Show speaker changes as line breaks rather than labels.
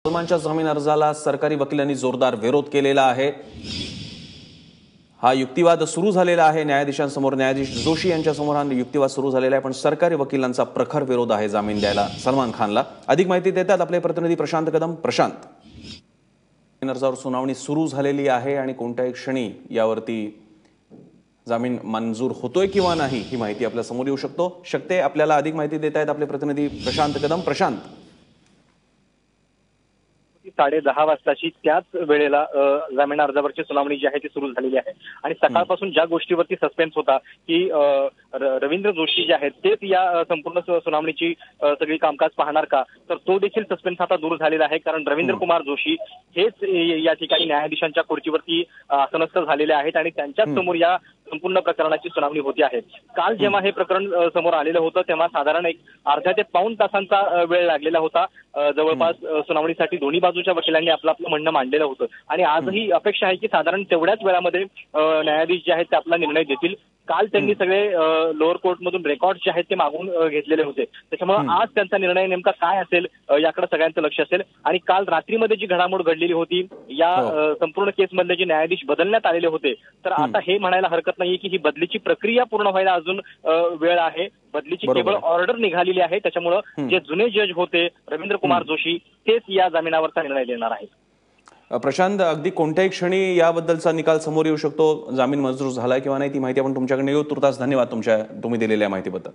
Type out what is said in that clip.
सलमानच्या जामीन अर्जाला सरकारी वकिलांनी जोरदार विरोध केलेला आहे। हा युक्तिवाद सुरू झालेला आहे न्यायाधीशांसमोर। न्यायाधीश जोशी यांच्यासमोर हा युक्तिवाद सुरू झालेला आहे, पण सरकारी वकिलांचा प्रखर विरोध आहे जामीन द्यायला सलमान खानला। अधिक माहिती देतात आपले प्रतिनिधी प्रशांत कदम। प्रशांत, जामीन अर्जावर सुनावणी सुरू झालेली आहे आणि कोणत्याही क्षणी यावरती जामीन मंजूर होतोय किंवा नाही ही माहिती आपल्या समोर येऊ शकते। आपल्याला अधिक माहिती देत आहेत आपले प्रतिनिधी प्रशांत कदम। प्रशांत,
10:30 वाजताची त्याच वेळेला जामीन अर्जावरची सुनावणी जी आहे ती सुरू झालेली आहे आणि सकाळपासून ज्या गोष्टीवरती सस्पेन्स होता की रवींद्र जोशी जे आहेत तेच या संपूर्ण सुनावणीची सगळी कामकाज पाहणार का, तर तो देखील सस्पेन्स आता दूर झालेला आहे। कारण रवींद्र कुमार जोशी हेच या ठिकाणी न्यायाधीशांच्या खुर्चीवरती आसनस्थ झालेले आहेत आणि त्यांच्याच समोर या संपूर्ण प्रकरणाची सुनावणी होती आहे। काल जेव्हा हे प्रकरण समोर आलेलं होतं तेव्हा साधारण एक अर्ध्या ते पाऊण तासांचा वेळ लागलेला होता। जवळपास सुनावणीसाठी दोन्ही बाजूच्या वकिलांनी आपलं म्हणणं मांडलेलं होतं आणि आजही अपेक्षा आहे की साधारण तेवढ्याच वेळामध्ये न्यायाधीश जे आहेत ते आपला निर्णय देतील। काल त्यांनी सगळे लोअर कोर्टमधून रेकॉर्ड जे आहेत ते मागून घेतलेले होते, त्याच्यामुळे आज त्यांचा निर्णय नेमका काय असेल याकडे सगळ्यांचं लक्ष असेल। आणि काल रात्रीमध्ये जी घडामोड घडलेली होती या संपूर्ण केसमधले जे न्यायाधीश बदलण्यात आलेले होते, तर आता हे म्हणायला हरकत नाहीये की ही बदलीची प्रक्रिया पूर्ण व्हायला अजून वेळ आहे। बदलीची केवळ ऑर्डर निघालेली आहे, त्याच्यामुळे जे जुने जज होते रवींद्र कुमार जोशी तेच या जामिनावरचा निर्णय देणार आहेत।
प्रशांत, अगदी कोणत्याही क्षणी याबद्दलचा निकाल समोर येऊ शकतो, जामीन मंजूर झाला किंवा नाही ती माहिती आपण तुमच्याकडे घेऊ। तुर्तास धन्यवाद तुम्ही दिलेल्या माहितीबद्दल।